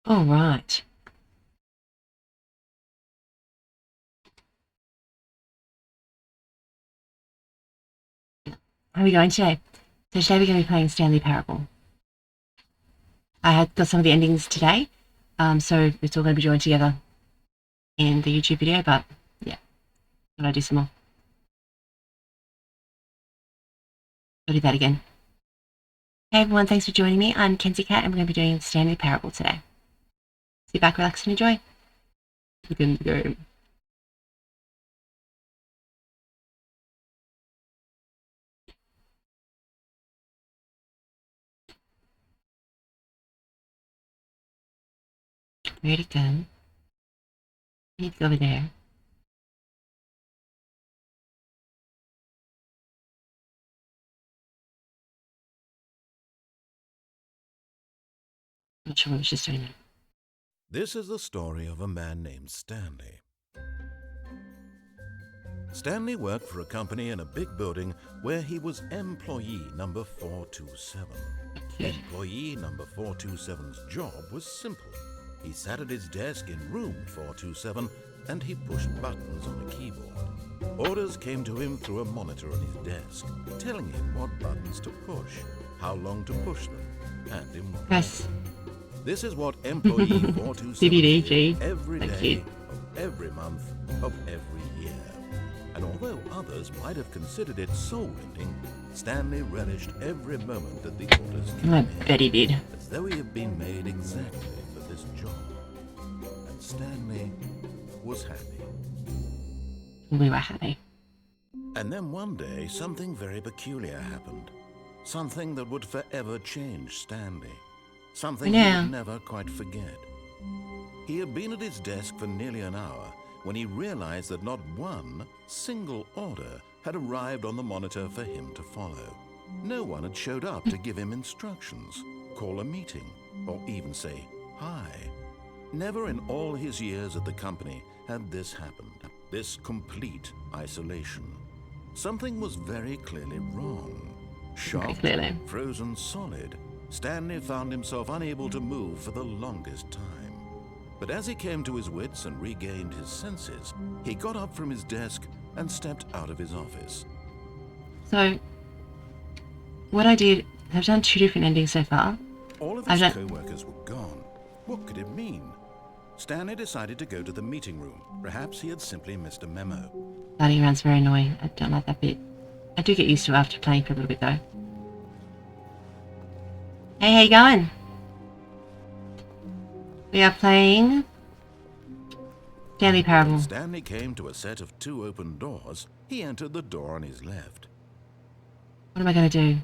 All right. How are we going today? So today we're going to be playing Stanley Parable. I had got some of the endings today, so it's all going to be joined together in the YouTube video, but yeah, I'm going to do some more. I'll do that again. Hey everyone, thanks for joining me. I'm Kenzie Cat and we're going to be doing Stanley Parable today. Sit back, relax and enjoy. Begin the game. Where'd it go? I need to go over there. Not sure what I was just doing that. This is the story of a man named Stanley. Stanley worked for a company in a big building where he was employee number 427. Employee number 427's job was simple. He sat at his desk in room 427 and he pushed buttons on a keyboard. Orders came to him through a monitor on his desk, telling him what buttons to push, how long to push them, and in what Press. order. This is what employee 427 CBDG. did every Thank day you. of every month of every year. And although others might have considered it soul-rending, Stanley relished every moment that the orders came I in, bet he did. as though he had been made exactly for this job. And Stanley was happy. We were happy. And then one day, something very peculiar happened. Something that would forever change Stanley. Something he Yeah. would never quite forget. He had been at his desk for nearly an hour when he realized that not one single order had arrived on the monitor for him to follow. No one had showed up to give him instructions, call a meeting, or even say hi. Never in all his years at the company had this happened, this complete isolation. Something was very clearly wrong. Shocked, clearly. frozen solid, Stanley found himself unable to move for the longest time. But as he came to his wits and regained his senses, he got up from his desk and stepped out of his office. So, what I did, I've done 2 different endings so far. All of his co-workers were gone. What could it mean? Stanley decided to go to the meeting room. Perhaps he had simply missed a memo. Starting around's very annoying. I don't like that bit. I do get used to it after playing for a little bit though. Hey, how you going? We are playing Stanley Parable. Stanley came to a set of 2 open doors. He entered the door on his left. What am I going to do?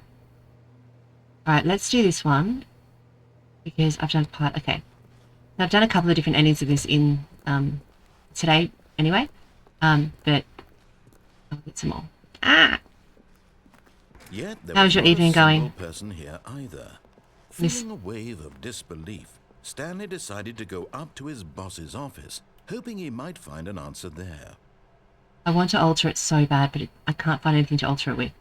Alright, let's do this one. Because I've done part... Okay. I've done a couple of different endings of this in today anyway. But I'll get some more. Ah! Yet there How's was your not evening a single going? person here either. Miss- Feeling a wave of disbelief, Stanley decided to go up to his boss's office, hoping he might find an answer there. I want to alter it so bad, but I can't find anything to alter it with.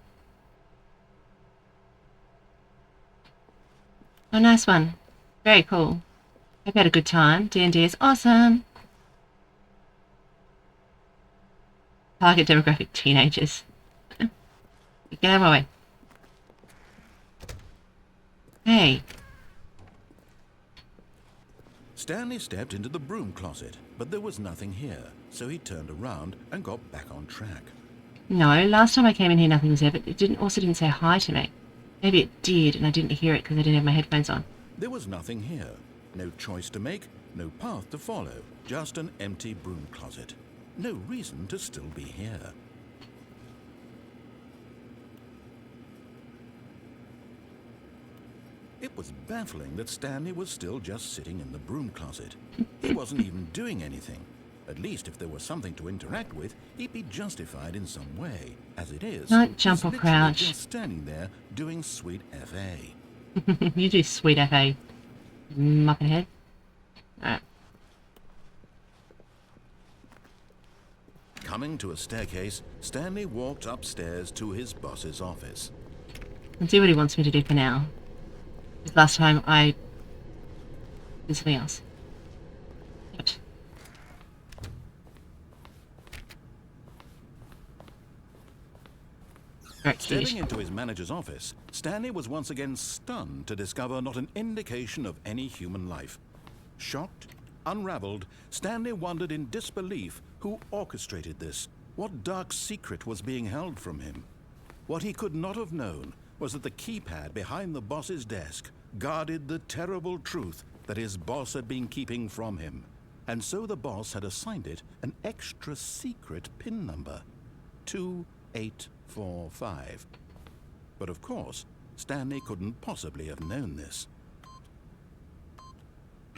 Oh, nice one. Very cool. Hope you had a good time. D&D is awesome. Target demographic teenagers. Get out of my way. Hey. Stanley stepped into the broom closet, but there was nothing here, so he turned around and got back on track. No, last time I came in here nothing was there, but it also didn't say hi to me. Maybe it did and I didn't hear it because I didn't have my headphones on. There was nothing here. No choice to make, no path to follow, just an empty broom closet. No reason to still be here. It was baffling that Stanley was still just sitting in the broom closet. He wasn't even doing anything. At least if there was something to interact with, he'd be justified in some way. As it is, Don't jump or he's literally crouch. just standing there doing sweet FA. You do sweet FA. Muppet head. Alright. Coming to a staircase, Stanley walked upstairs to his boss's office. Let's see what he wants me to do for now. Because last time I did something else. Very cute. Stepping into his manager's office, Stanley was once again stunned to discover not an indication of any human life. Shocked, unraveled, Stanley wondered in disbelief who orchestrated this, what dark secret was being held from him. What he could not have known was that the keypad behind the boss's desk guarded the terrible truth that his boss had been keeping from him. And so the boss had assigned it an extra secret PIN number, 2845. But of course, Stanley couldn't possibly have known this.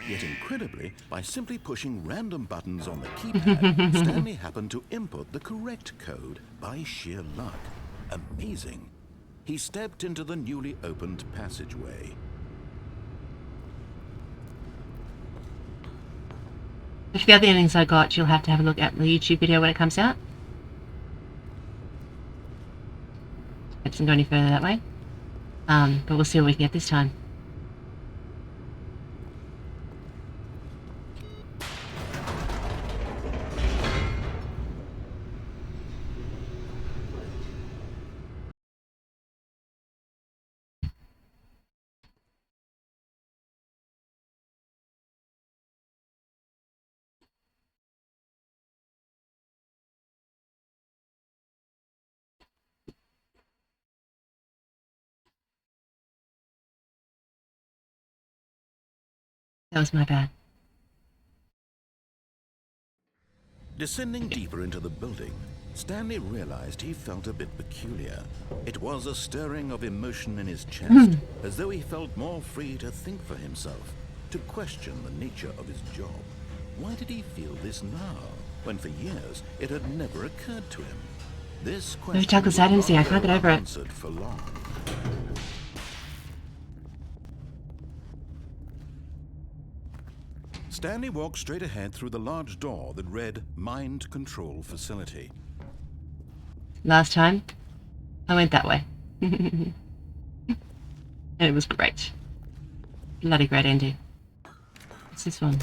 Yet incredibly, by simply pushing random buttons on the keypad, Stanley happened to input the correct code by sheer luck. Amazing. He stepped into the newly opened passageway. If the other endings I got, you'll have to have a look at the YouTube video when it comes out. It doesn't go any further that way. But we'll see what we can get this time. That was my bad. Descending deeper into the building, Stanley realized he felt a bit peculiar. It was a stirring of emotion in his chest, as though he felt more free to think for himself, to question the nature of his job. Why did he feel this now, when for years it had never occurred to him? This question Douglas Adams, I can't get over it. answered for long. Stanley walked straight ahead through the large door that read Mind Control Facility. Last time, I went that way. And it was great. Bloody great ending. What's this one?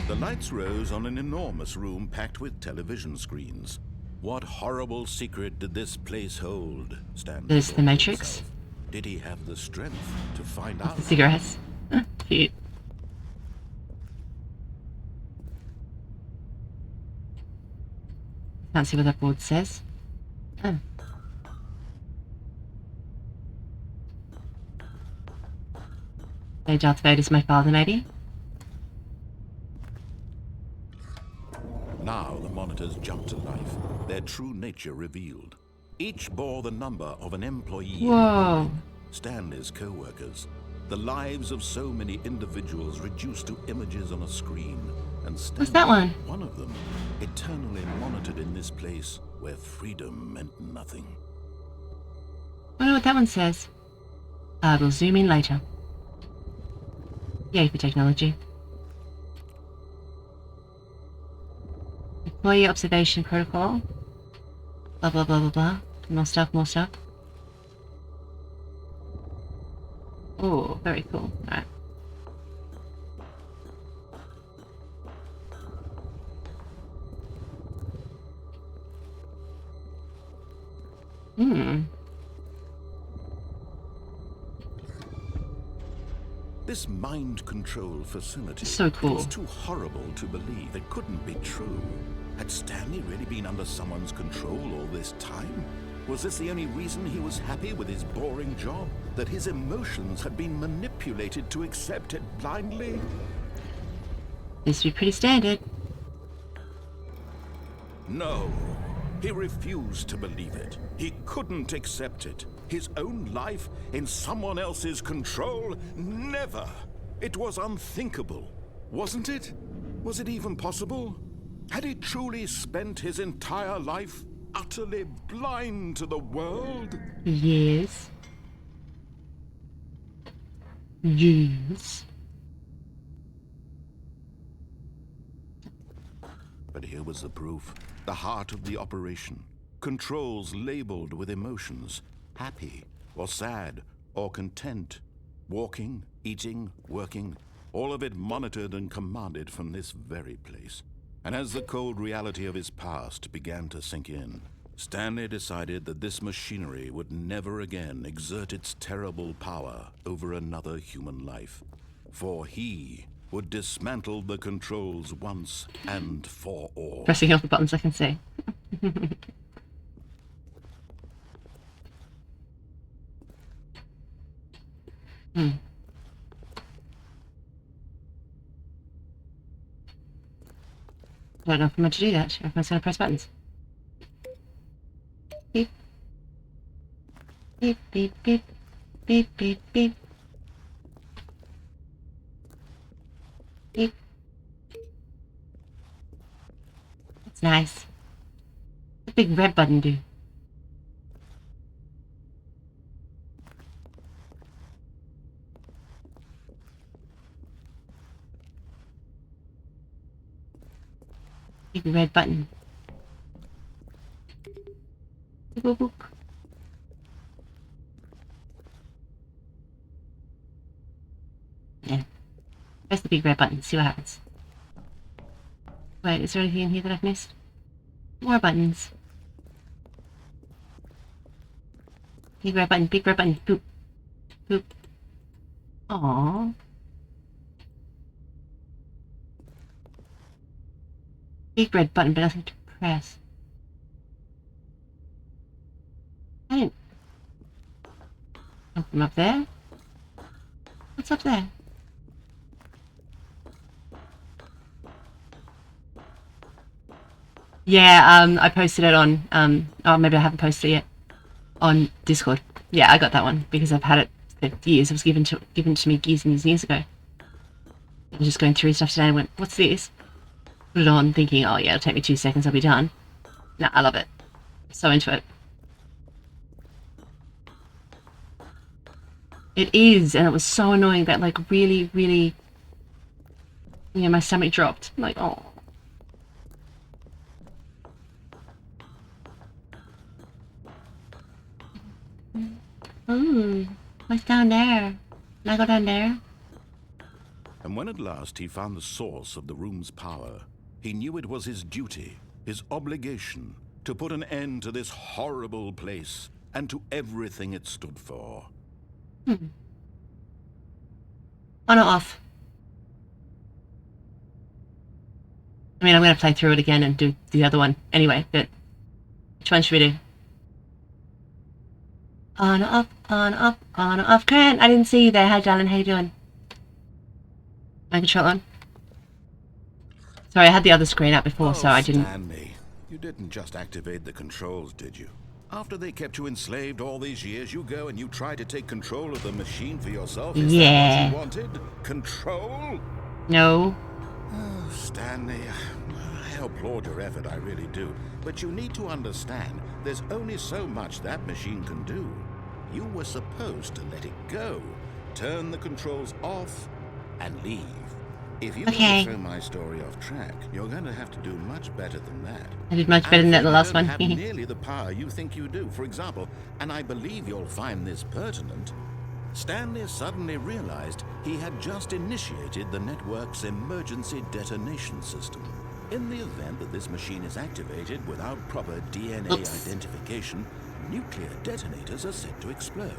The lights rose on an enormous room packed with television screens. What horrible secret did this place hold? Stanley There's thought the to Matrix. himself. Did he have the strength to find out? The cigarettes. Cute. Can't see what that board says. Oh. Hey, Darth Vader's my father, maybe? Now the monitors jumped to life, their true nature revealed. Each bore the number of an employee. Whoa. Stanley's co-workers. The lives of so many individuals reduced to images on a screen. And Stanley, What's that one? one of them, eternally monitored in this place where freedom meant nothing. I wonder what that one says. We'll zoom in later. Yay for technology. Employee observation protocol. Blah blah blah blah blah. More stuff, more stuff. Oh, very cool. Alright. This mind control facility So cool. was too horrible to believe. It couldn't be true. Had Stanley really been under someone's control all this time? Was this the only reason he was happy with his boring job? That his emotions had been manipulated to accept it blindly? This would be pretty standard. No. He refused to believe it. He couldn't accept it. His own life in someone else's control? Never. It was unthinkable. Wasn't it? Was it even possible? Had he truly spent his entire life utterly blind to the world? Yes. Yes. But here was the proof. The heart of the operation. Controls labeled with emotions. Happy, or sad, or content. Walking, eating, working, all of it monitored and commanded from this very place. And as the cold reality of his past began to sink in, Stanley decided that this machinery would never again exert its terrible power over another human life. For he would dismantle the controls once and for all. Pressing all the buttons I can see. I don't know if I'm meant to do that, or if I'm just going to press buttons. Beep. Beep, beep, beep. Beep, beep, beep. Beep. That's nice. What's the big red button do? Big red button. Boop, boop. Yeah. Press the big red button, see what happens. Wait, is there anything in here that I've missed? More buttons. Big red button, boop. Boop. Aww. Big red button, but nothing to press. I didn't... Oh, from up there? What's up there? Yeah, I posted it on, oh, maybe I haven't posted it yet. On Discord. Yeah, I got that one, because I've had it for years. It was given to me years and years and years ago. I was just going through stuff today and went, what's this? Put it on, thinking, oh yeah, it'll take me 2 seconds, I'll be done. Nah, I love it. So into it. It is, and it was so annoying that, like, really, really... Yeah, my stomach dropped. Like, oh. Ooh, what's down there? Can I go down there? And when at last he found the source of the room's power, he knew it was his duty, his obligation, to put an end to this horrible place and to everything it stood for. On or off? I mean, I'm going to play through it again and do the other one anyway, but which one should we do? On or off, on or off, on or off. Grant, I didn't see you there. Hi, darling. How you doing? My control on. Sorry, I had the other screen up before, so I didn't... Stanley, you didn't just activate the controls, did you? After they kept you enslaved all these years, you go and you try to take control of the machine for yourself? Is that what you wanted? Control? No. Oh, Stanley, I applaud your effort, I really do. But you need to understand, there's only so much that machine can do. You were supposed to let it go, turn the controls off, and leave. If you want to throw my story off track, you're going to have to do much better than that. I did much better than that the last one. Have nearly the power you think you do. For example, and I believe you'll find this pertinent, Stanley suddenly realized he had just initiated the network's emergency detonation system. In the event that this machine is activated without proper DNA identification, nuclear detonators are set to explode,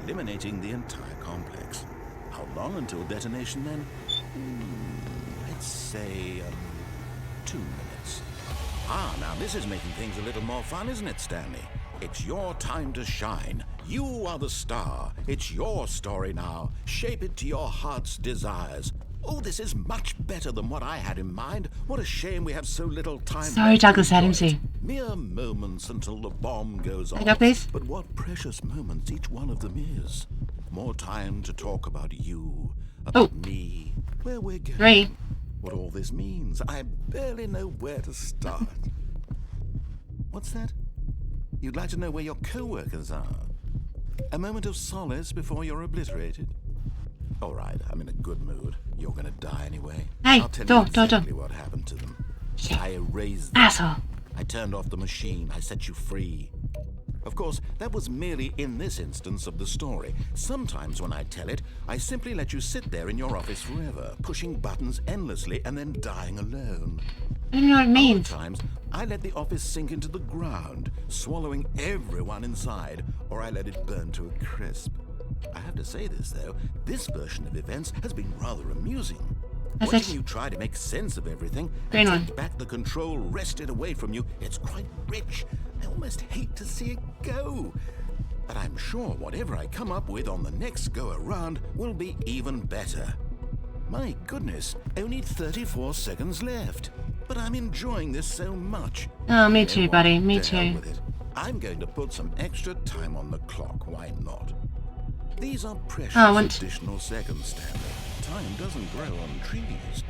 eliminating the entire complex. How long until detonation then? Let's say 2 minutes. Ah, now this is making things a little more fun, isn't it, Stanley? It's your time to shine. You are the star. It's your story now. Shape it to your heart's desires. Oh, this is much better than what I had in mind. What a shame we have so little time. Sorry, Douglas Adams. Mere moments until the bomb goes off. Please? But what precious moments each one of them is. More time to talk about you, about me, where we're going, 3. what all this means. I barely know where to start. What's that? You'd like to know where your co-workers are? A moment of solace before you're obliterated? All right, I'm in a good mood. You're gonna die anyway. Hey, I'll tell you exactly what happened to them. I erased them. Asshole. I turned off the machine. I set you free. Of course, that was merely in this instance of the story. Sometimes when I tell it, I simply let you sit there in your office forever, pushing buttons endlessly and then dying alone. I don't know what it means. Other times, I let the office sink into the ground, swallowing everyone inside, or I let it burn to a crisp. I have to say this, though, this version of events has been rather amusing. That's Watching it. you try to make sense of everything Green and one. take back the control wrested away from you, it's quite rich. I almost hate to see it go. But I'm sure whatever I come up with on the next go-around will be even better. My goodness, only 34 seconds left. But I'm enjoying this so much. Oh, me You know too, what? buddy. Me To hell too. with it. I'm going to put some extra time on the clock. Why not? These are precious Oh, I want... additional seconds, Stanley. Time doesn't grow on trees.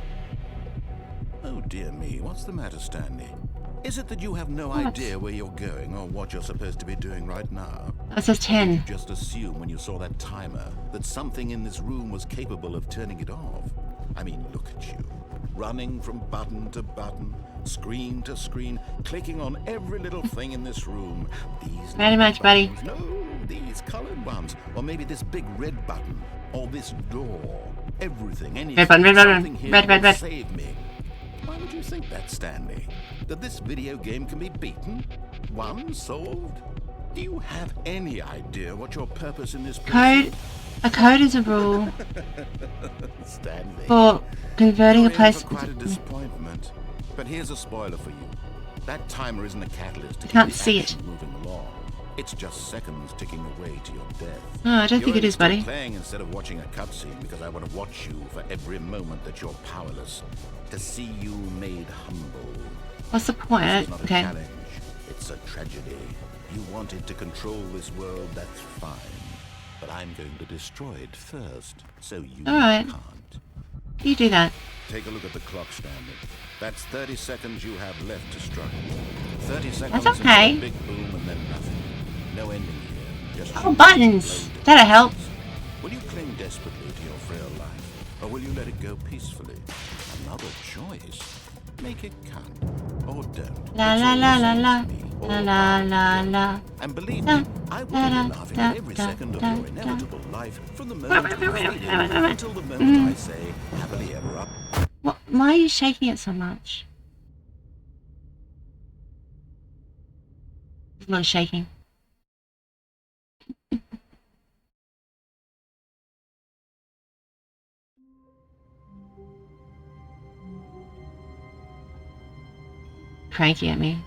Oh dear me, what's the matter, Stanley? Is it that you have no What? idea where you're going or what you're supposed to be doing right now? It says Or did 10. you just assume when you saw that timer that something in this room was capable of turning it off? I mean, look at you. Running from button to button, screen to screen, clicking on every little thing in this room. These Very little much, buddy. buttons. No, these colored ones. Or maybe this big red button. Or this door. Everything, anything, Red button, red button. something here Red, red, will red. save me. Why would you think that, Stanley? That this video game can be beaten? Won? Solved? Do you have any idea what your purpose in this place Code. A code is a rule is? Stanley. for converting a You're in place. for quite a disappointment. But here's a spoiler for you. That timer isn't a catalyst to keep can't the see action moving along. It's just seconds ticking away to your death. Oh, I don't think it is, You're buddy. playing instead of watching a cutscene because I want to watch you for every moment that you're powerless. To see you made humble. What's the point? This is not a Okay. challenge. It's a tragedy. You wanted to control this world, that's fine. But I'm going to destroy it first, so you All right. can't. You do that. Take a look at the clock, Stanley. That's 30 seconds you have left to struggle. 30 seconds That's okay. until a big boom and then nothing. No ending here. Just Oh, buttons. loaded That'll help. buttons. Will you cling desperately to your frail life, or will you let it go peacefully? Another choice. Make it count, or don't. La It's la all la the la same la. to me. La All la right. la la. And believe Da, me, I will da, be da, laughing da, at every da, second of da, your da. inevitable life from the moment you fade in until the moment I say happily ever after. What? Why are you shaking it so much? There's a lot of shaking. Cranky at me.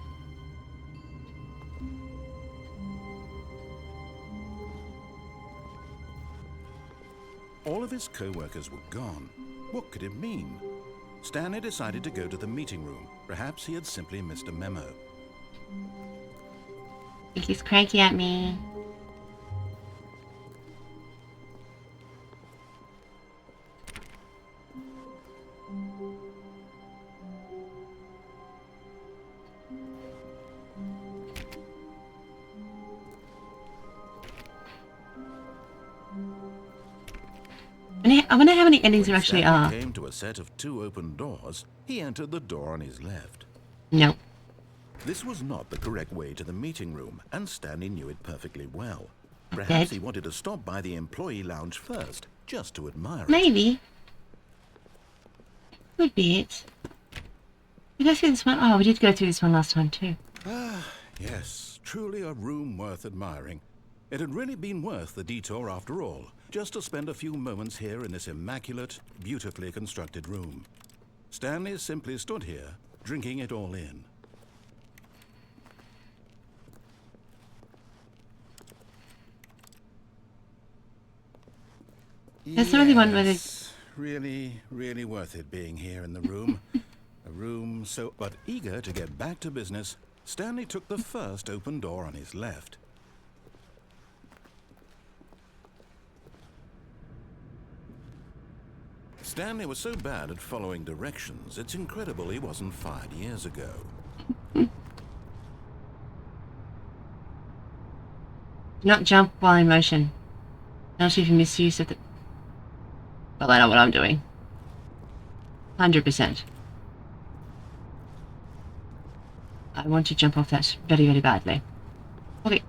All of his co-workers were gone. What could it mean? Stanley decided to go to the meeting room. Perhaps he had simply missed a memo. He's cranky at me. I wonder how many endings there When actually Stanley are. came to a set of 2 open doors, he entered the door on his left. No. This was not the correct way to the meeting room, and Stanley knew it perfectly well. Dead. Perhaps he wanted to stop by the employee lounge first, just to admire it. Maybe. Could be it. Did I see this one? Oh, we did go through this one last time too. Ah, yes, truly a room worth admiring. It had really been worth the detour after all, just to spend a few moments here in this immaculate, beautifully constructed room. Stanley simply stood here, drinking it all in. That's the only one where they... Yes, really worth it being here in the room. A room so... But eager to get back to business, Stanley took the first open door on his left. Stanley was so bad at following directions, it's incredible he wasn't fired years ago. Not jump while in motion. Penalty for misuse of the... Well, I know what I'm doing. 100%. I want to jump off that very, very badly. Okay.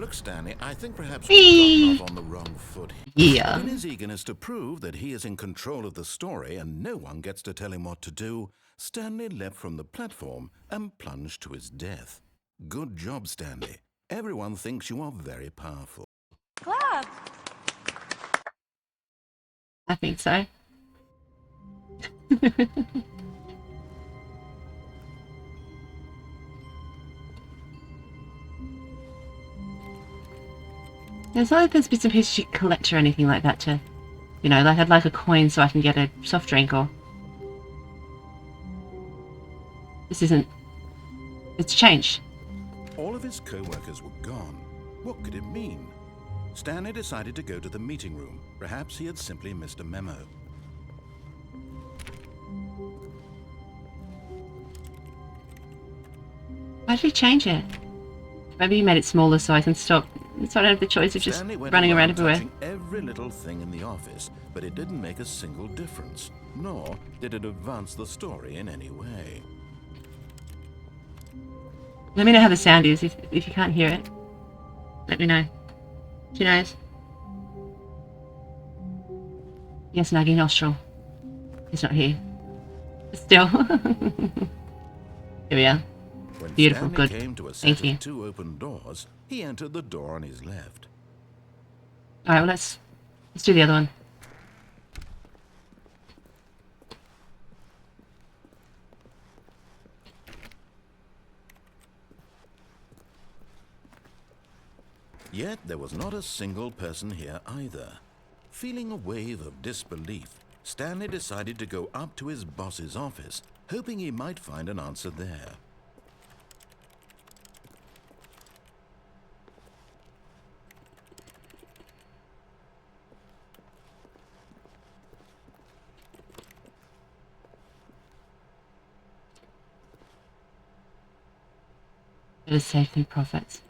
Look, Stanley, I think perhaps Whee! we've gotten off on the wrong foot. Yeah. But in his eagerness to prove that he is in control of the story and no one gets to tell him what to do, Stanley leapt from the platform and plunged to his death. Good job, Stanley. Everyone thinks you are very powerful. Clap! I think so. There's not like there's bits and pieces you collect or anything like that to, you know, like I'd like a coin so I can get a soft drink or... This isn't... It's changed. All of his co-workers were gone. What could it mean? Stanley decided to go to the meeting room. Perhaps he had simply missed a memo. Why did he change it? Maybe he made it smaller so I can stop, so I don't have the choice of just Stanley went running around everywhere. touching every little thing in the office, but it didn't make a single difference, nor did it advance the story in any way. Let me know how the sound is if you can't hear it. Let me know. Who knows? Yes, Nuggy Nostril. He's not here. Still. Here we are. When Beautiful, Stanley good. came to a set Thank you. of two open doors, he entered the door on his left. Alright, well let's do the other one. Yet there was not a single person here either. Feeling a wave of disbelief, Stanley decided to go up to his boss's office, hoping he might find an answer there. Better safe than profits.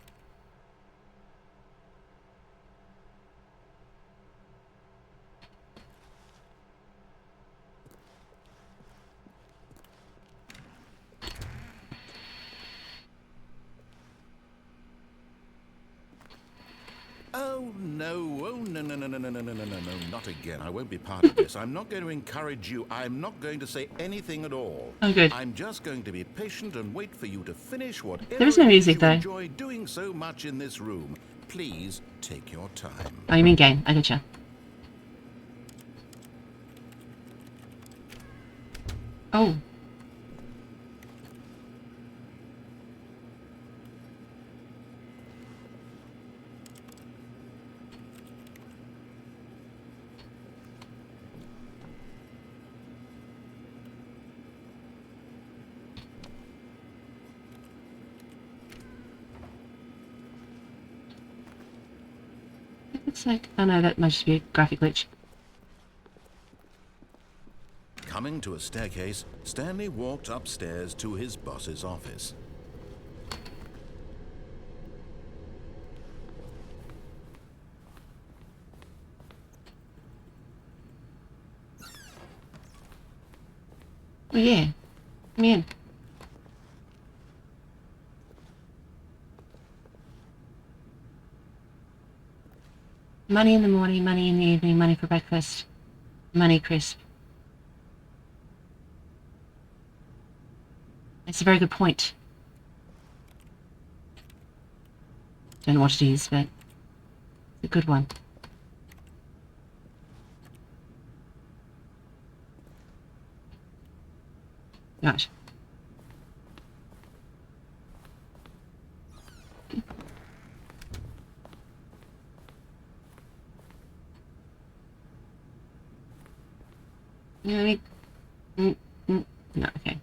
Oh no, not again. I won't be part of this. I'm not going to encourage you. I'm not going to say anything at all. Oh, good. I'm just going to be patient and wait for you to finish whatever There is no it music, you though. enjoy doing so much in this room. Please take your time. Oh, you mean game. I gotcha. Oh. It's like, oh no, that might just be a graphic glitch. Coming to a staircase, Stanley walked upstairs to his boss's office. Oh yeah. Come in. Money in the morning, money in the evening, money for breakfast. Money crisp. It's a very good point. Don't know what it is, but it's a good one. Right. You know what I mean? No, okay.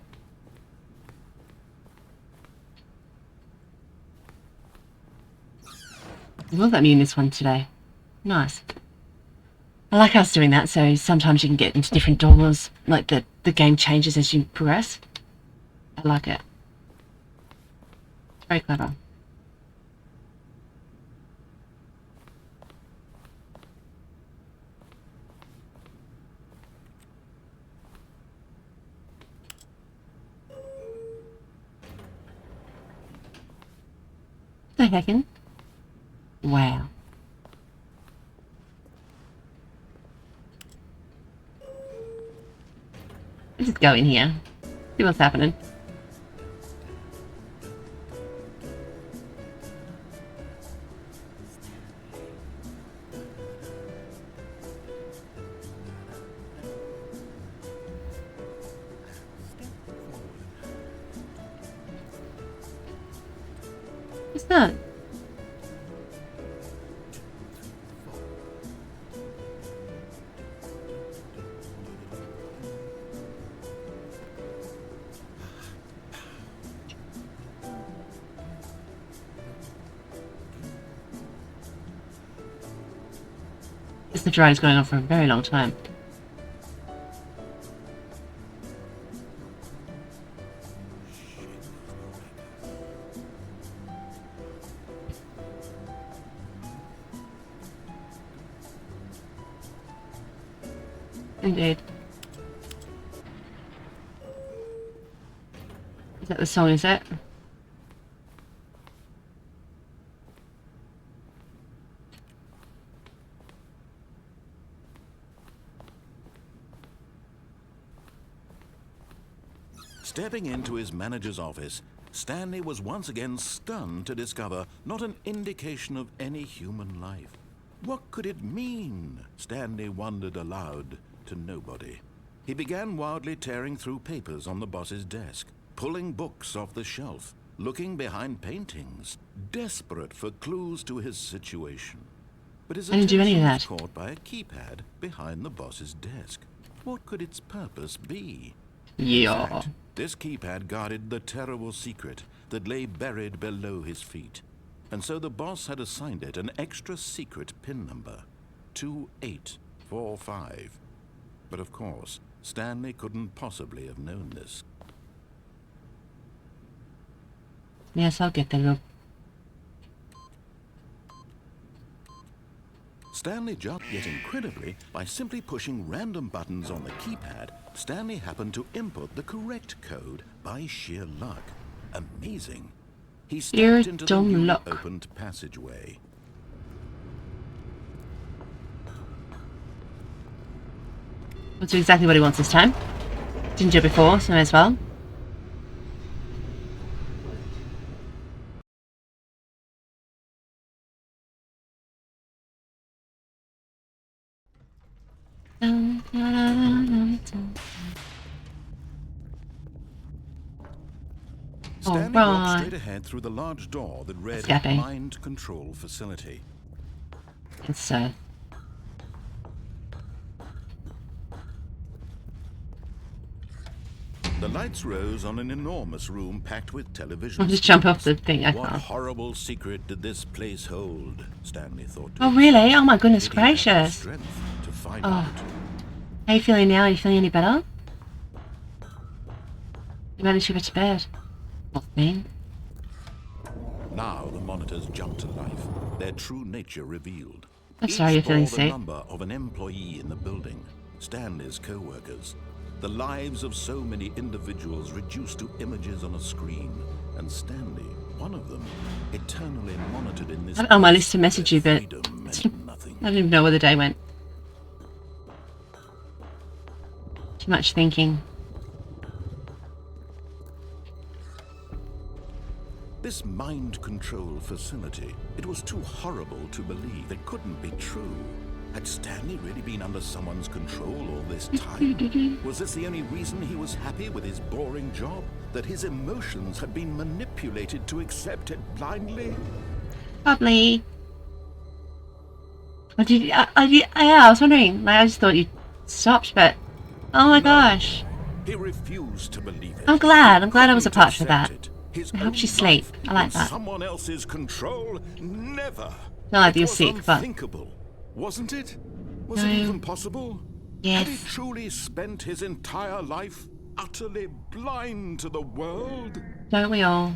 Will let me in this one today. Nice. I like us doing that, so sometimes you can get into different doors, like the game changes as you progress. I like it. It's very clever. No hacking. Wow. Let's just go in here. See what's happening. What's that? The ride is going on for a very long time. Indeed. Is that the song, is it? Stepping into his manager's office, Stanley was once again stunned to discover not an indication of any human life. What could it mean? Stanley wondered aloud to nobody. He began wildly tearing through papers on the boss's desk, pulling books off the shelf, looking behind paintings, desperate for clues to his situation. But his I didn't do any of attention was that. caught by a keypad behind the boss's desk. What could its purpose be? Yeah. In fact, this keypad guarded the terrible secret that lay buried below his feet. And so the boss had assigned it an extra secret PIN number, 2845. But of course, Stanley couldn't possibly have known this. Yes, I'll get there. Stanley jumped, yet incredibly, by simply pushing random buttons on the keypad, Stanley happened to input the correct code by sheer luck. Amazing. He Sheer stepped into the dumb newly luck. opened passageway. We'll do exactly what he wants this time. Didn't do it before, so may as well. Stanley walked Alright. straight ahead through the large door that read Escape. Mind Control Facility. It's so. The lights rose on an enormous room packed with televisions. I'll just jump off the thing. I What can't. horrible secret did this place hold? Stanley thought. to Oh, himself. really? Oh, my goodness Did he have the gracious. strength to find Oh. out? How are you feeling now? Are you feeling any better? You managed to get to bed. Not me. Now the monitors jumped to life, their true nature revealed. I'm Each sorry you're feeling bore the sick. number of an employee in the building, Stanley's co-workers. The lives of so many individuals reduced to images on a screen, and Stanley, one of them, eternally monitored in this I had it on my place list to message you, where but freedom meant nothing. I don't even know where the day went. Too much thinking. This mind control facility, it was too horrible to believe. It couldn't be true. Had Stanley really been under someone's control all this time? Was this the only reason he was happy with his boring job? That his emotions had been manipulated to accept it blindly? Probably. What did you, yeah, I was wondering. Like, I just thought you stopped, but oh my gosh. He refused to believe it. I'm glad. I'm glad I was a Couldn't part of that. accept it. His It helps own you sleep. life I like in that. Someone else's control? Never. Not like It you're was sick, but unthinkable, wasn't it? Was No. it even possible? Had he yes. truly spent his entire life utterly blind to the world? Don't we all?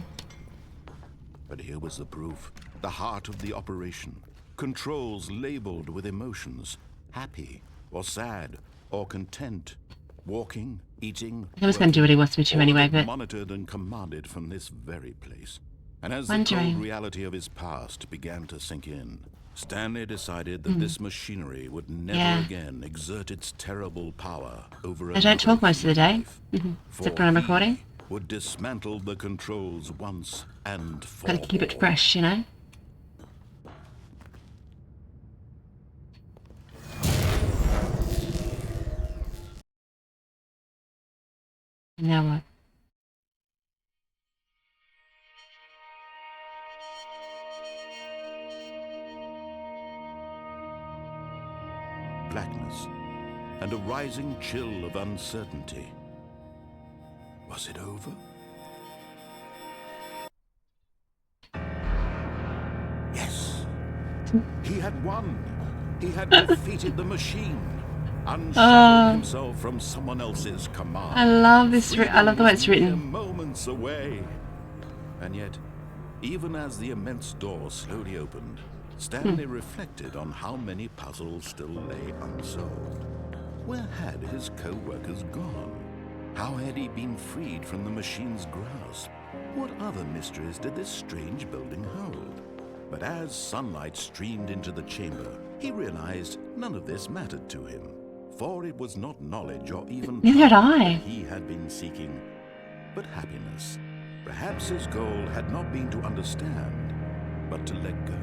But here was the proof. The heart of the operation. Controls labeled with emotions. Happy, or sad, or content. Walking, eating, I'm just going to do what he wants me to all anyway, of it but monitored and commanded from this very place. And as the Wondering. cold reality of his past began to sink in, Stanley decided that this machinery would never Yeah. again exert its terrible power over I don't talk most of the day, except when I'm recording. would dismantle the controls once and for Gotta keep it all. fresh, you know? And now what? Blackness and a rising chill of uncertainty. Was it over? Yes. He had won. He had defeated the machine. Unshackled himself from someone else's command. I love this. I love the way it's Mere written. moments away. And yet, even as the immense door slowly opened, Stanley reflected on how many puzzles still lay unsolved. Where had his co-workers gone? How had he been freed from the machine's grasp? What other mysteries did this strange building hold? But as sunlight streamed into the chamber, he realized none of this mattered to him, for it was not knowledge or even Neither had power I. that he had been seeking, but happiness. Perhaps his goal had not been to understand, but to let go.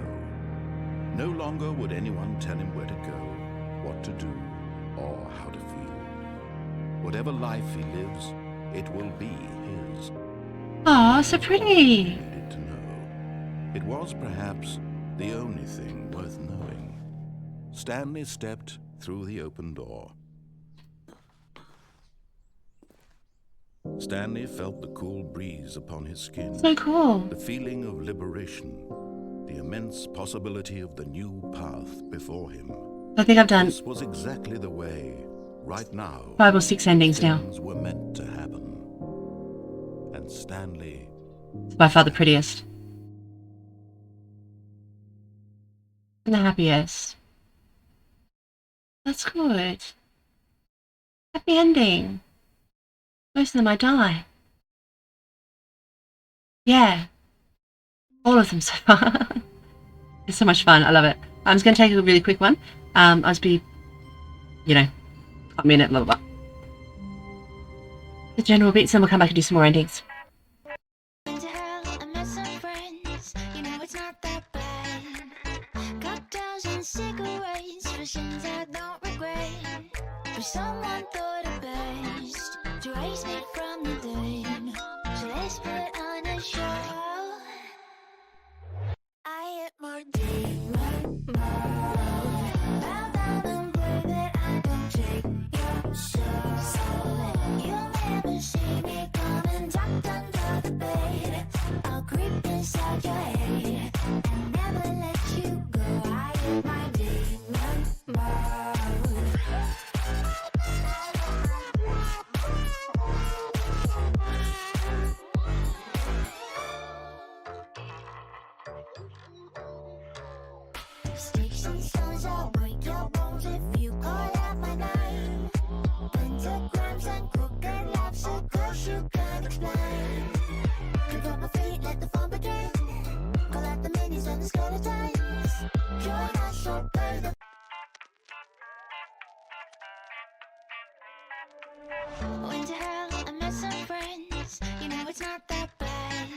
No longer would anyone tell him where to go, what to do, or how to feel. Whatever life he lives, it will be his. Oh, so pretty. He needed to know. It was perhaps the only thing worth knowing. Stanley stepped through the open door. Stanley felt the cool breeze upon his skin. So cool. The feeling of liberation, the immense possibility of the new path before him. I think I've done This was exactly the way, right now, 5 or 6 endings now. things were meant to happen. And Stanley, It's by far the prettiest. And the happiest. That's good. Happy ending. Most of them I die. Yeah. All of them so far. It's so much fun. I love it. I'm just going to take a really quick one. I'll just be, a minute, blah, blah, blah. The general beats, then we'll come back and do some more endings. Went to hell, I met some friends. You know it's not that bad. Cocktails and cigarettes for sins I don't regret. But someone thought it best to raise me from the dead. So let's put on a show. I hit more demon mode. Bow down and pray that I don't take your soul. You'll never see me coming tucked under the bed. I'll creep inside your head and never let you go. I hit my demon mode. Sticks and stones, I'll break your bones if you call out my name. Pentagrams and crooked laps, a curse you can't explain. Kick up my feet, let the fun begin. Call out the minis and the skeletons. Join us, obey the. Went to hell, I met some friends. You know it's not that bad.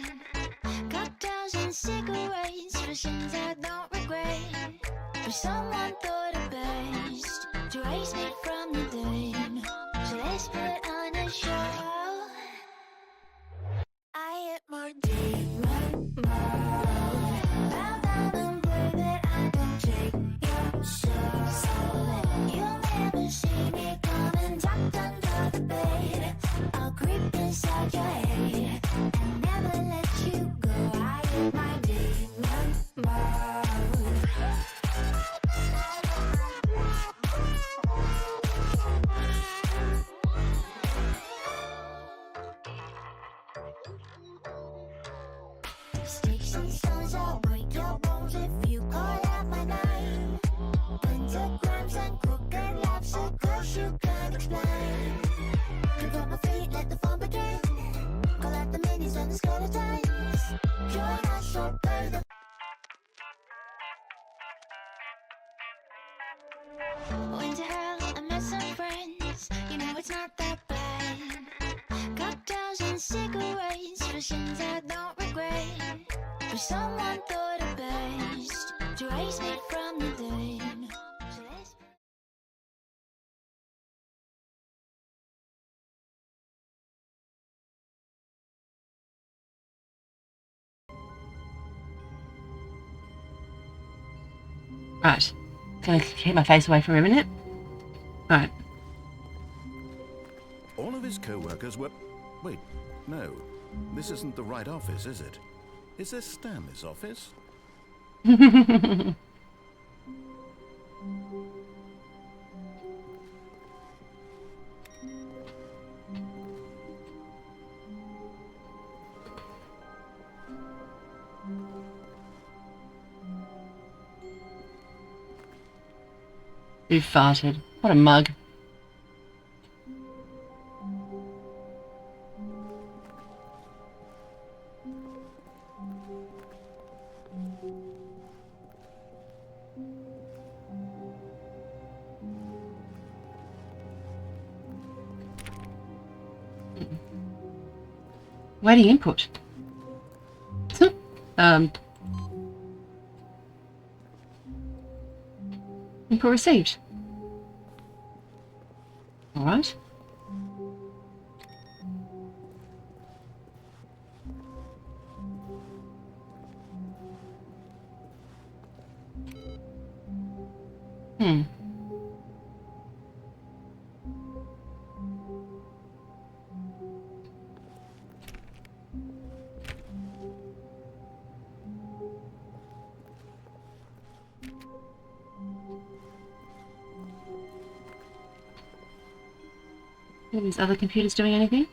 Cocktails and cigarettes for sins I don't regret. But someone thought it best to raise me from the dead. So let's put on a show. I hit more demon mode. Bow down and pray that I don't take your soul. You'll never see me coming tucked under the bed. I'll creep inside your head and never let you go. I hit my demon mode. Sticks and stones, I'll break your bones if you call out my name. Pentagrams and crooked laps, a curse you can't explain. Kick up my feet, let the fun begin. Call out the minis and the skeletons. Join us, so baby. Went to hell, I met some friends. You know it's not that bad. Cocktails and cigarettes, visions I don't regret. But someone thought it best to raise me from the dead. So let's Right. Gonna keep my face away for a minute. Right. All of his co-workers were... Wait, no. This isn't the right office, is it? Is this Stanley's office? Who farted? What a mug. Waiting input. Input received. All right. Hmm. Are these other computers doing anything?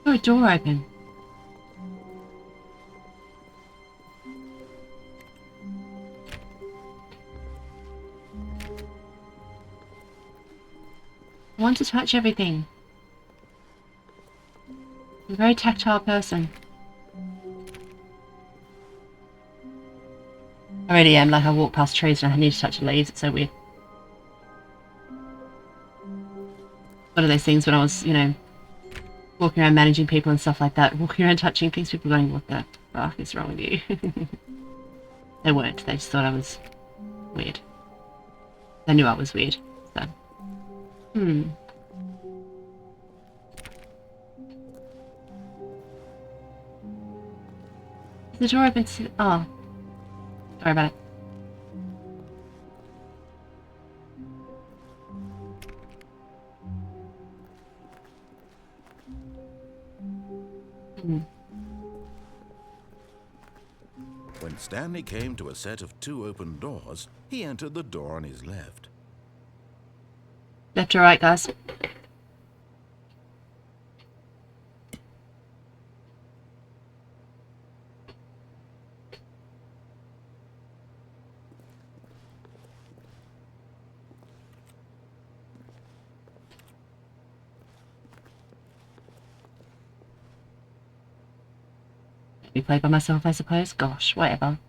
Oh, a door open. I want to touch everything. I'm a very tactile person. I really am. Like, I walk past trees and I need to touch the leaves. It's so weird. One of those things when I was, you know, walking around managing people and stuff like that, walking around touching things, people going, what the fuck is wrong with you? They weren't. They just thought I was weird. They knew I was weird. So, Is the door open to... Oh. Sorry about it. When Stanley came to a set of 2 open doors, he entered the door on his left. Left or right, guys? Be played by myself, I suppose. Gosh, whatever.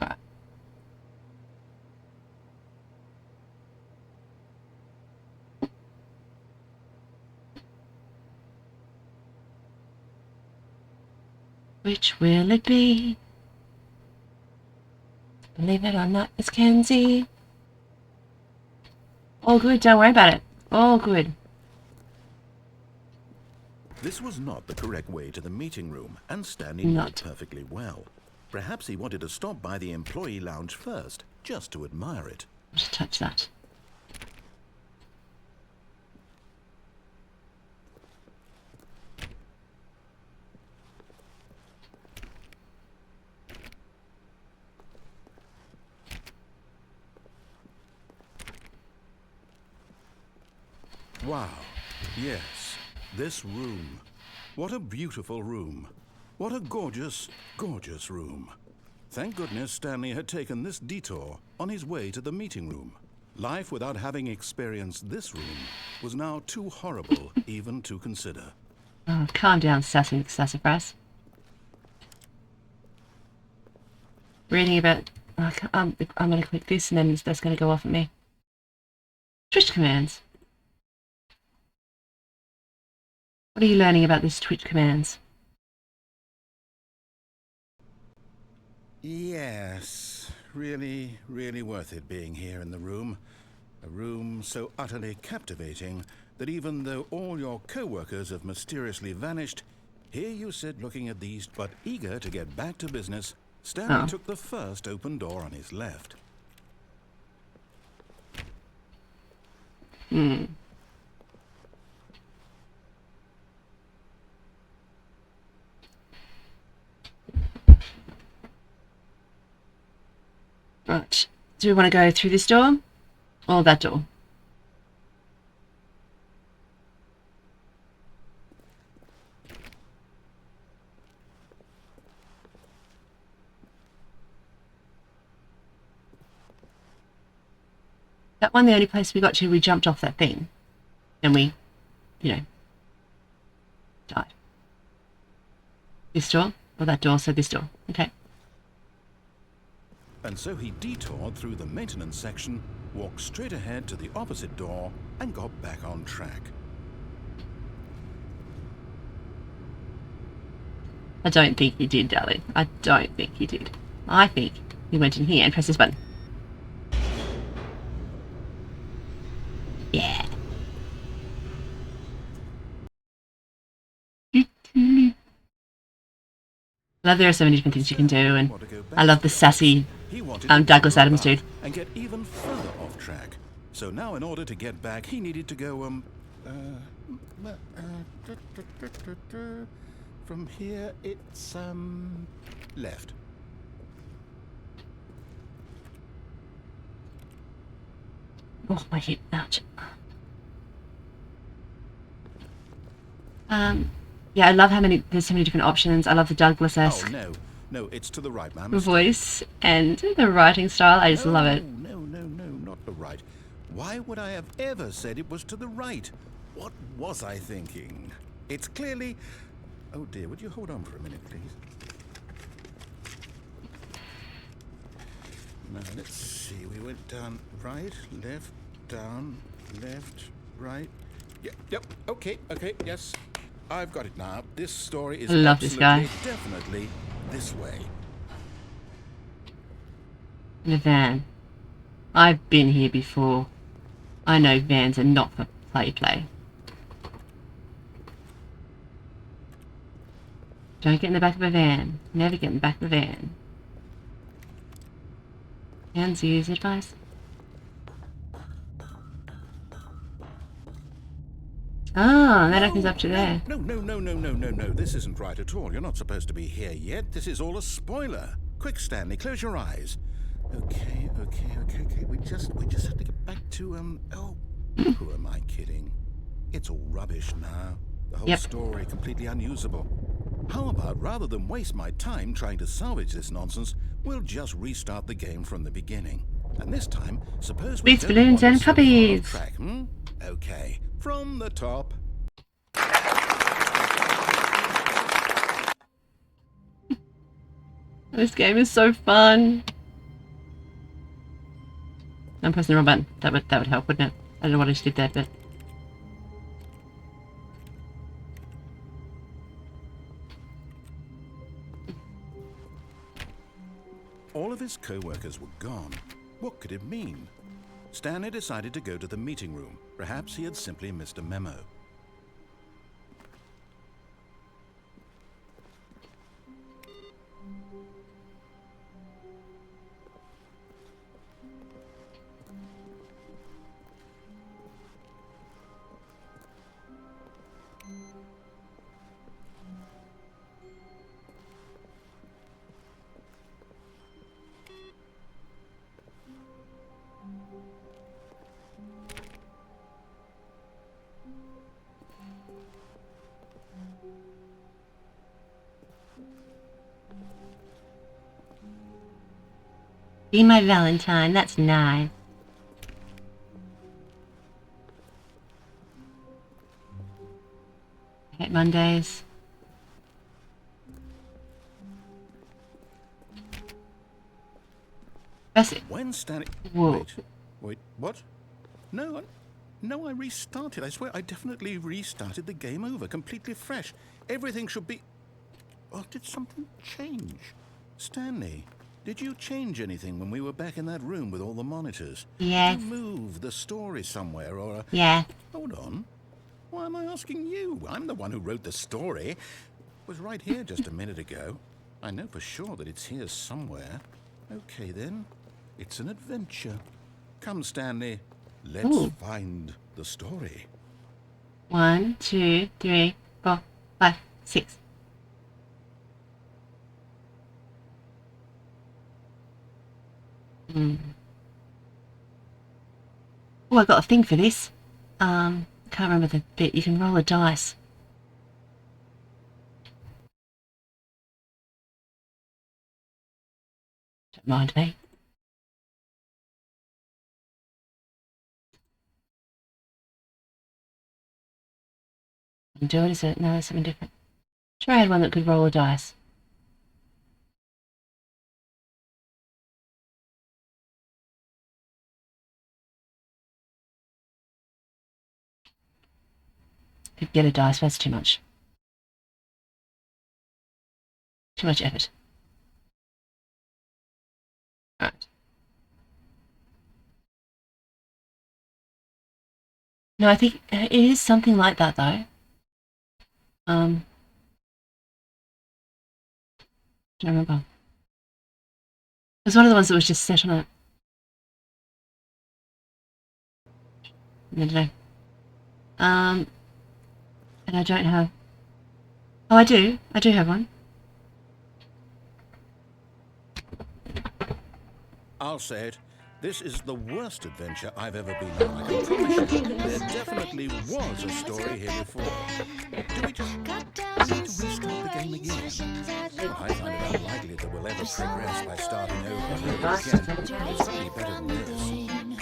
Right. Which will it be? Believe it or not, it's Kenzie. All good, don't worry about it. All good. This was not the correct way to the meeting room, and Stanley Not. knew it perfectly well. Perhaps he wanted to stop by the employee lounge first, just to admire it. Just touch that. Wow, yes, this room. What a beautiful room. What a gorgeous, gorgeous room. Thank goodness Stanley had taken this detour on his way to the meeting room. Life without having experienced this room was now too horrible even to consider. Oh, calm down, sassafras. Reading about... Oh, I'm going to click this and then that's going to go off at me. Twitch commands. What are you learning about this Twitch commands? Yes, really, really worth it being here in the room. A room so utterly captivating that even though all your co-workers have mysteriously vanished, here you sit looking at these, but eager to get back to business. Stanley took the first open door on his left. Right. Do we want to go through this door? Or that door? That one, the only place we got to, we jumped off that thing. And we, you know, died. This door? Or that door, so this door. Okay. And so he detoured through the maintenance section, walked straight ahead to the opposite door, and got back on track. I don't think he did, darling. I don't think he did. I think he went in here and pressed this button. Yeah. I love there are so many different things you can do, and I love the sassy Douglas Adams dude. And get even further off track. So now in order to get back, he needed to go, from here, it's, left. Oh, my hip, ouch. Yeah, I love how there's so many different options. I love the Douglas-esque No, it's to the right, ma'am. voice and the writing style. I just love it. No, not the right. Why would I have ever said it was to the right? What was I thinking? It's clearly... Oh dear, would you hold on for a minute, please? Now, let's see. We went down right, left, down, left, right. Yep, okay, yes. I've got it now. This story is I love this guy. definitely this way. The van. I've been here before. I know vans are not for play. Don't get in the back of a van. Never get in the back of a van. Hands use advice. Oh, that opens up to there. No. This isn't right at all. You're not supposed to be here yet. This is all a spoiler. Quick, Stanley, close your eyes. Okay. We just have to get back to, who am I kidding? It's all rubbish now. The whole story completely unusable. How about, rather than waste my time trying to salvage this nonsense, we'll just restart the game from the beginning. And this time, suppose we Beats, balloons, and puppies. Track, Okay, from the top. This game is so fun. I'm pressing the wrong button. That would help, wouldn't it? I don't know what I just did there, but... All of his co-workers were gone. What could it mean? Stanley decided to go to the meeting room. Perhaps he had simply missed a memo. Be my Valentine, that's nice. I hate Mondays. That's it. When Stanley... Whoa. Wait, what? No, I restarted. I swear I definitely restarted the game over, completely fresh. Everything should be... Oh, did something change? Stanley, did you change anything when we were back in that room with all the monitors? Yes. Did you move the story somewhere or... Yeah. Hold on. Why am I asking you? I'm the one who wrote the story. It was right here just a minute ago. I know for sure that it's here somewhere. Okay, then. It's an adventure. Come, Stanley. Let's Ooh. find the story. 1, 2, 3, 4, 5, 6. Oh, I got a thing for this. Can't remember the bit. You can roll a dice. Don't mind me. Do it, is it? No, that's something different. Sure, I had one that could roll a dice. Could get a dice, but that's too much. Too much effort. Alright. No, I think it is something like that, though. Don't remember. It was one of the ones that was just set on it. I don't know. And I don't have... Oh, I do. I do have one. I'll say it. This is the worst adventure I've ever been on. I can promise you, there definitely was a story here before. Do we just need to restart the game again? I find it unlikely that we'll ever progress by starting over again. It's got to be better than this.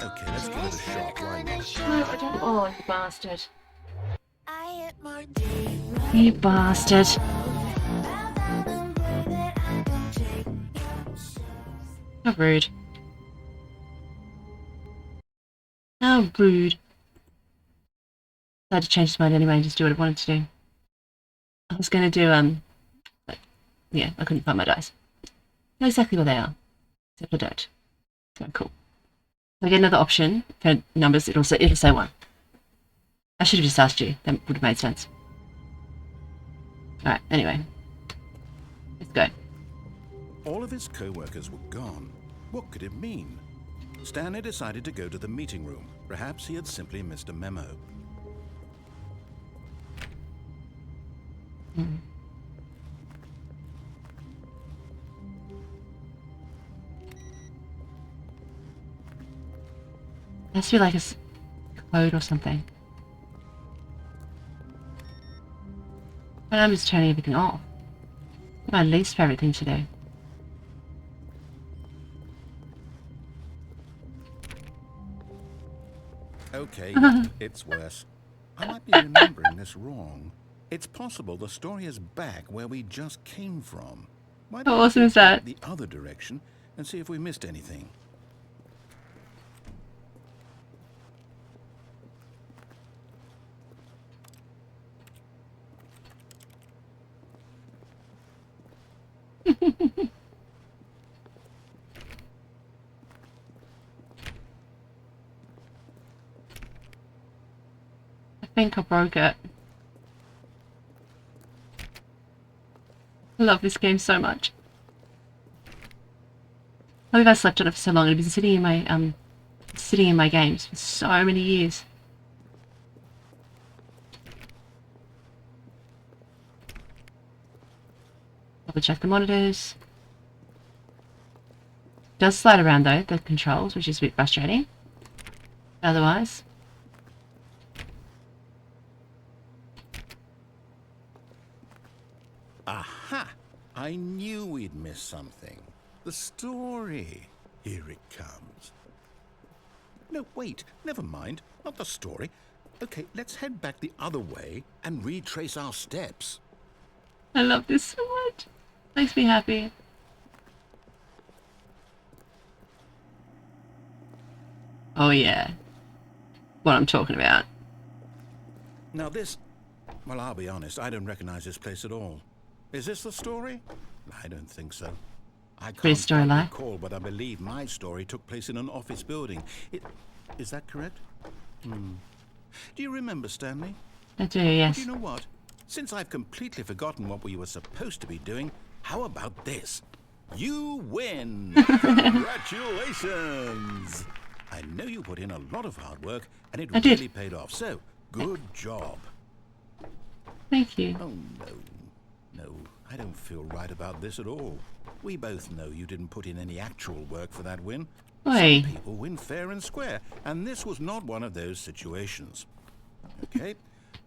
Okay, let's give it a shot. Why not? No, I don't... Oh, you bastard. I hit more deep. You bastard. How rude. How rude. I had to change his mind anyway and just do what I wanted to do. I was going to do, but yeah, I couldn't find my dice. I know exactly where they are, except I don't. So cool. If I get another option for numbers, it'll say 1. I should have just asked you. That would have made sense. Alright, anyway. Let's go. All of his co-workers were gone. What could it mean? Stanley decided to go to the meeting room. Perhaps he had simply missed a memo. It has to be like a code or something. But I'm just turning everything off. My least favourite thing to do. Okay, it's worse. I might be remembering this wrong. It's possible the story is back where we just came from. Why How awesome is that? the other direction and see if we missed anything? I think I broke it. I love this game so much. I believe I slept on it for so long. It's been sitting in my games for so many years. Double check the monitors. Does slide around though, the controls, which is a bit frustrating. Otherwise. Aha! I knew we'd missed something. The story. Here it comes. No, wait, never mind. Not the story. Okay, let's head back the other way and retrace our steps. I love this so much. Makes me happy. Oh yeah. What I'm talking about. Now this... Well, I'll be honest, I don't recognize this place at all. Is this the story? I don't think so. I Pretty can't quite storyline. recall, but I believe my story took place in an office building. Is that correct? Do you remember, Stanley? I do, yes. Do you know what? Since I've completely forgotten what we were supposed to be doing, how about this? You win! Congratulations! I know you put in a lot of hard work, and it I did. really paid off. So, good job. Thank you. Oh, no. No, I don't feel right about this at all. We both know you didn't put in any actual work for that win. Oi. Some people win fair and square, and this was not one of those situations. Okay?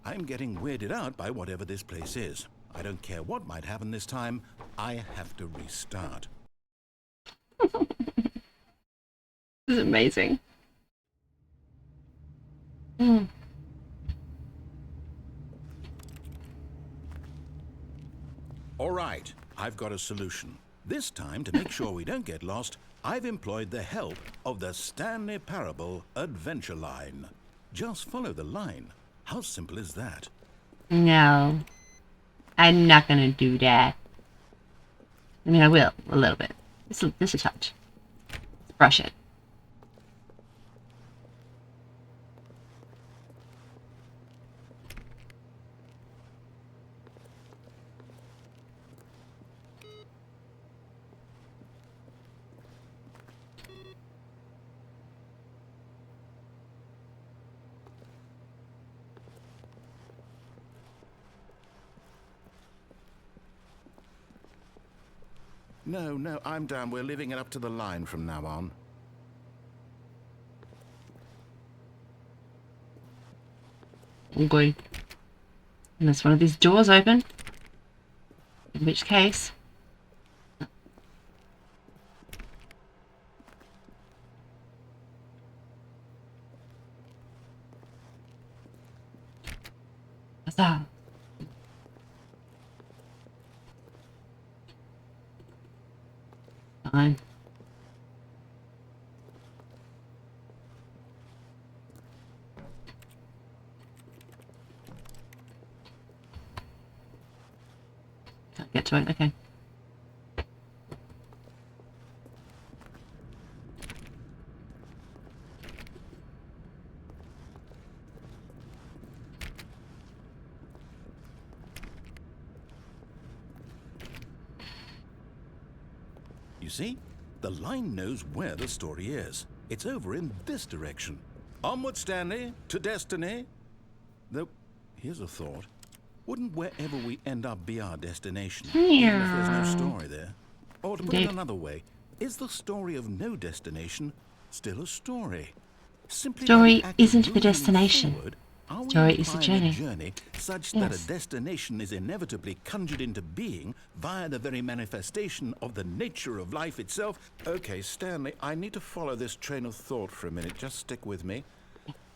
I'm getting weirded out by whatever this place is. I don't care what might happen this time. I have to restart. This is amazing. Mm. All right, I've got a solution. This time, to make sure we don't get lost, I've employed the help of the Stanley Parable Adventure Line. Just follow the line. How simple is that? No. I'm not gonna do that. I mean, I will, a little bit. Just a touch. Let's brush it. No, I'm down. We're leaving it up to the line from now on. Good. Unless one of these doors open. In which case... Huzzah. Fine. Can't get to it, okay. You see? The line knows where the story is. It's over in this direction. Onward, Stanley, to destiny. Though, here's a thought. Wouldn't wherever we end up be our destination, even if there's no story there? Or to put it Indeed. another way, is the story of no destination still a story? Simply Story by the act of isn't the moving destination. forward, are we Story is the implying a journey. journey such that Yes. a destination is inevitably conjured into being via the very manifestation of the nature of life itself? Okay, Stanley, I need to follow this train of thought for a minute. Just stick with me.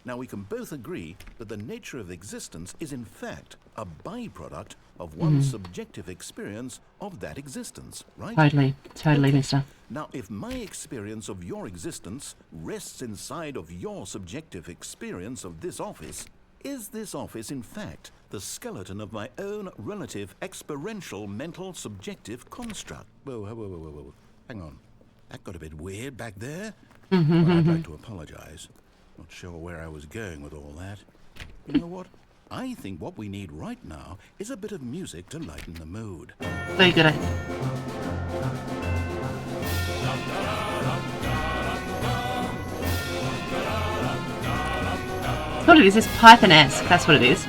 Now, we can both agree that the nature of existence is in fact a byproduct of one's subjective experience of that existence, right? Totally, totally, Okay. mister. Now, if my experience of your existence rests inside of your subjective experience of this office, is this office in fact the skeleton of my own relative experiential mental subjective construct? Whoa. Hang on. That got a bit weird back there. Well, I'd like to apologize. Not sure where I was going with all that. You know what? I think what we need right now is a bit of music to lighten the mood. Very good. What it is, it's Python-esque, that's what it is.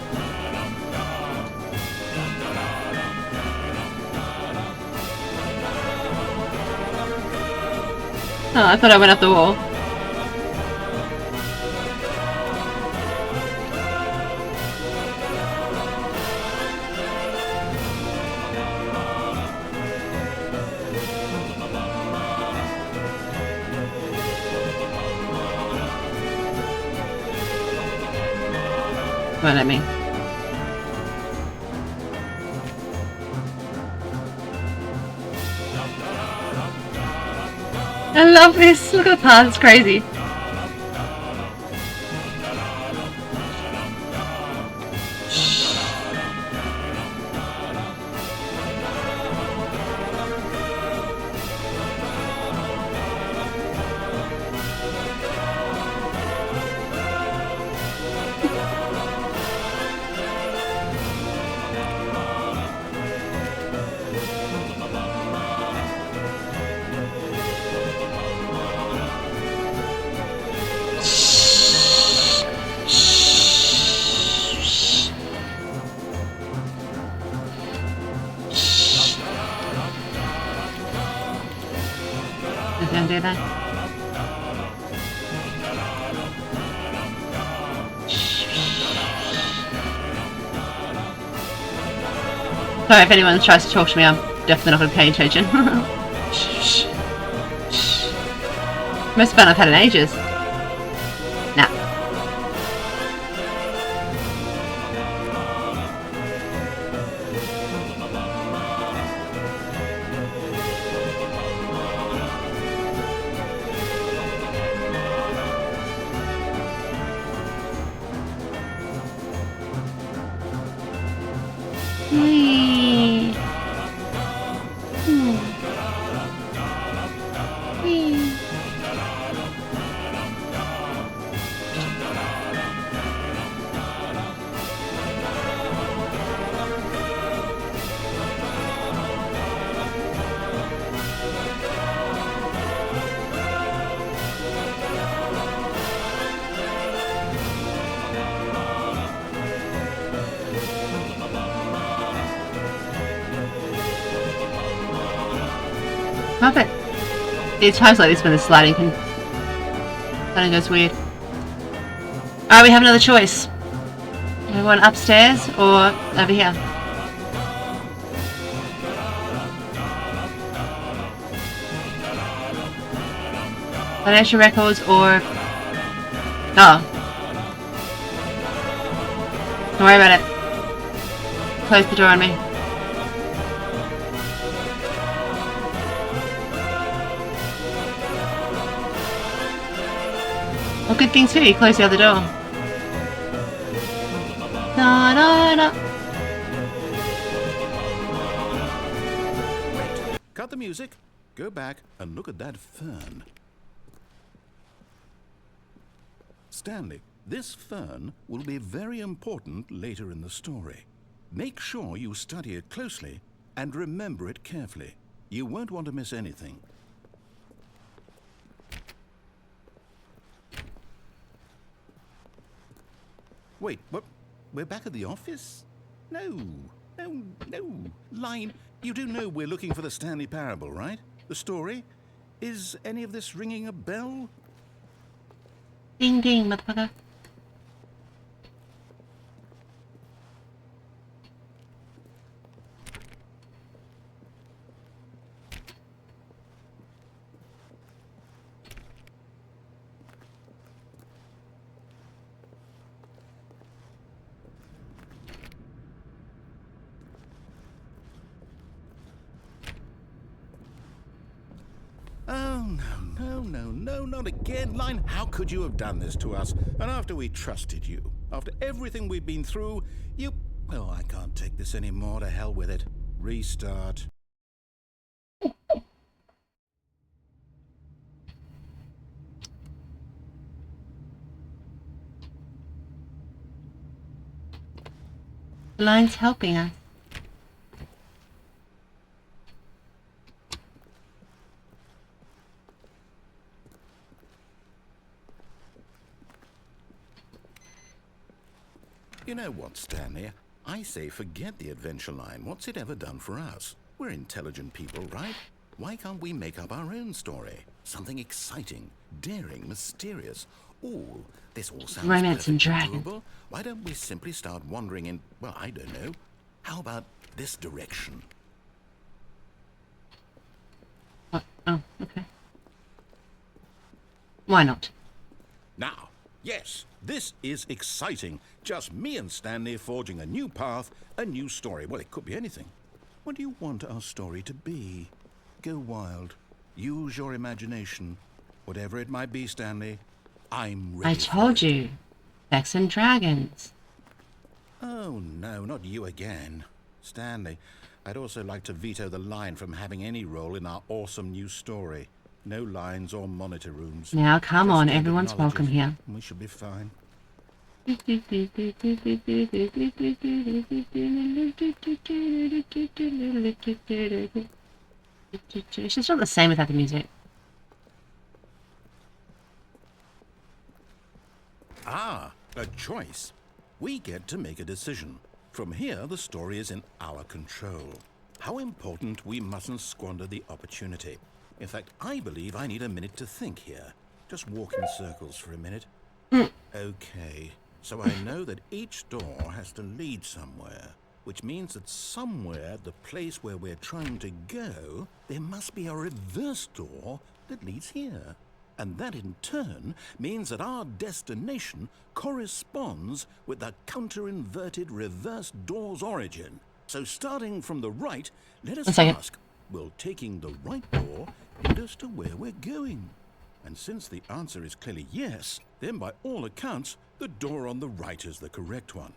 Oh, I thought I went up the wall. Won't let me. I love this. Look at the path. It's crazy. Don't do that. Sorry if anyone tries to talk to me, I'm definitely not going to pay attention. Most fun I've had in ages. Nah. Whee. Whee. Perfect. It's times like this when the sliding goes weird. Alright, we have another choice. We want upstairs or over here. Financial records or... Oh. Don't worry about it. Close the door on me. Well, good thing too, you close the other door. Da, da, da. Cut the music, go back and look at that fern. Stanley, this fern will be very important later in the story. Make sure you study it closely and remember it carefully. You won't want to miss anything. Wait, what? We're back at the office? No. Line, you do know we're looking for the Stanley Parable, right? The story? Is any of this ringing a bell? Ding ding, motherfucker. Oh, no, not again. Line, how could you have done this to us? And after we trusted you, after everything we've been through, you... Well, I can't take this anymore. To hell with it. Restart. The line's helping us. You know what, Stanley? I say forget the adventure line. What's it ever done for us? We're intelligent people, right? Why can't we make up our own story? Something exciting, daring, mysterious. Ooh, this all sounds Romance and perfectly dragons. doable. Why don't we simply start wandering in, well, I don't know. How about this direction? What? Oh, okay. Why not? Now, Yes, this is exciting. Just me and Stanley forging a new path, a new story. Well, it could be anything. What do you want our story to be? Go wild. Use your imagination. Whatever it might be, Stanley, I'm ready I told for it. you. Sex and dragons. Oh, no, not you again. Stanley, I'd also like to veto the line from having any role in our awesome new story. No lines or monitor rooms. Now, come Just on, stand everyone's acknowledge welcome it, here. and we should be fine. It's just not the same without the music. Ah, a choice. We get to make a decision. From here, the story is in our control. How important we mustn't squander the opportunity. In fact, I believe I need a minute to think here. Just walk in circles for a minute. Okay, so I know that each door has to lead somewhere, which means that somewhere, the place where we're trying to go, there must be a reverse door that leads here. And that in turn means that our destination corresponds with the counter-inverted reverse door's origin. So starting from the right, let us ask, will taking the right door lead us to where we're going? And since the answer is clearly yes, then by all accounts, the door on the right is the correct one.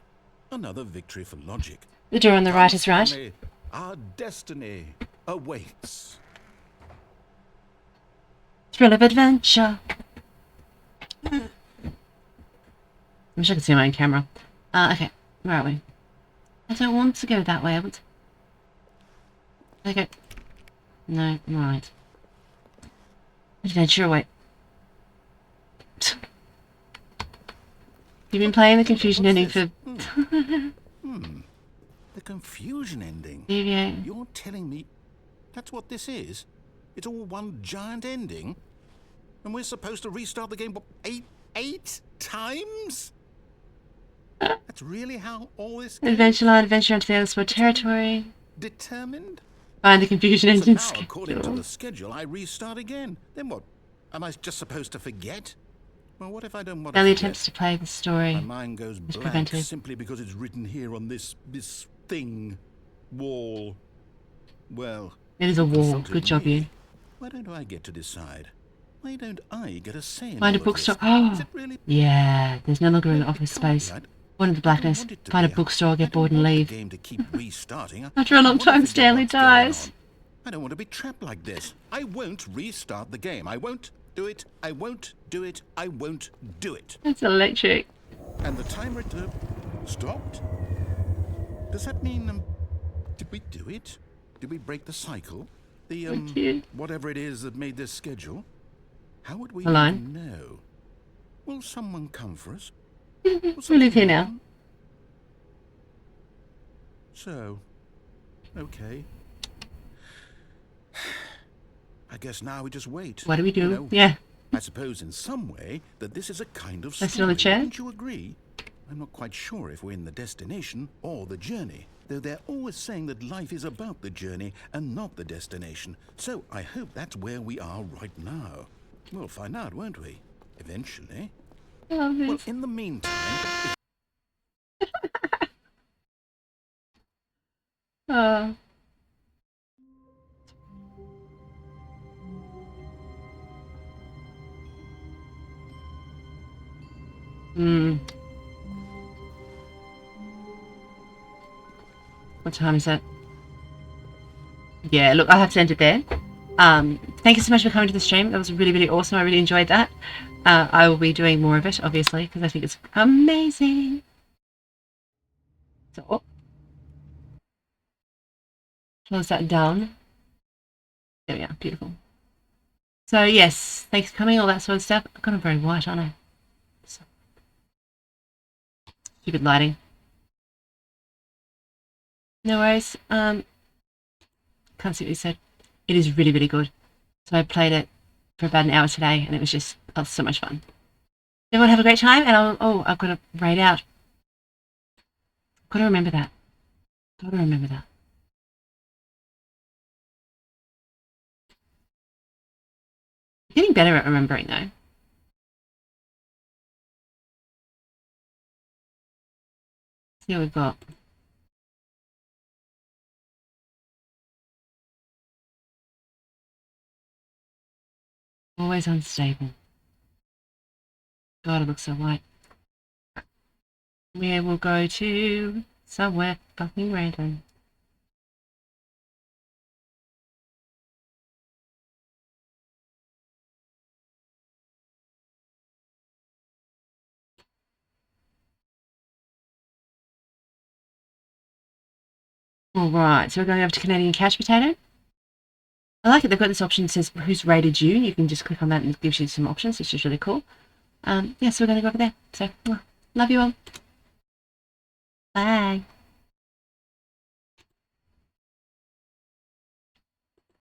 Another victory for logic. The door on the right is right. Stanley, our destiny awaits. Thrill of adventure. I wish I could see my own camera. Okay, where are we? I don't want to go that way. I want to... Okay. No, I'm right. Adventure away. You've been playing the confusion What's ending this? for... The confusion ending. Yeah. You're telling me that's what this is? It's all one giant ending? And we're supposed to restart the game, what, eight times? That's really how all this goes? Adventure line, adventure into the Elsport territory. Determined? Find the confusion So engine now, according to schedule. the schedule, I restart again. Then what? Am I just supposed to forget? Well, what if I don't want to Stanley forget? attempts to play the story. My mind goes blank prevented. simply because it's written here on this thing, wall. Well, It is a wall. consulted Good job, me. you. Why don't I get to decide? Why don't I get a say in Find a all of bookstore. this? Oh, Is it really? yeah. There's no longer an Well, it office can't be. space. One in the blackness. want it to Find a be. bookstore, get I don't bored and want the leave. game to keep restarting. After a long I want to time, forget Stanley what's going dies. on. I don't want to be trapped like this. I won't restart the game. I won't do it. I won't do it. I won't do it. It's electric. And the timer stopped? Does that mean, did we do it? Did we break the cycle? The, cute. whatever it is that made this schedule? How would we A line? even know? Will someone come for us? We live here now. So, okay. I guess now we just wait. What do we do? You know, Yeah. I suppose in some way that this is a kind of Let's sit story. on the chair. Wouldn't you agree? I'm not quite sure if we're in the destination or the journey, though they're always saying that life is about the journey and not the destination. So I hope that's where we are right now. We'll find out, won't we? Eventually. I love Well, this. in the meantime, Oh. What time is it? Yeah, look, I'll have to end it there. Thank you so much for coming to the stream. That was really, really awesome. I really enjoyed that. I will be doing more of it, obviously, because I think it's amazing. So, close that down. There we are. Beautiful. So, yes, thanks for coming, all that sort of stuff. I've gone very white, aren't I? Stupid lighting. No worries. Can't see what you said. It is really, really good. So I played it for about an hour today, and it was just so much fun. Everyone have a great time, and I've got to raid out. Got to remember that. Got to remember that. Getting better at remembering, though. See what we've got. Always unstable. God, it looks so white. We will go to somewhere fucking random. Alright, so we're going over to Canadian Couch Potato. I like it, they've got this option that says who's rated you. You can just click on that and it gives you some options, which is really cool. Yeah, so we're going to go over there. So, love you all. Bye.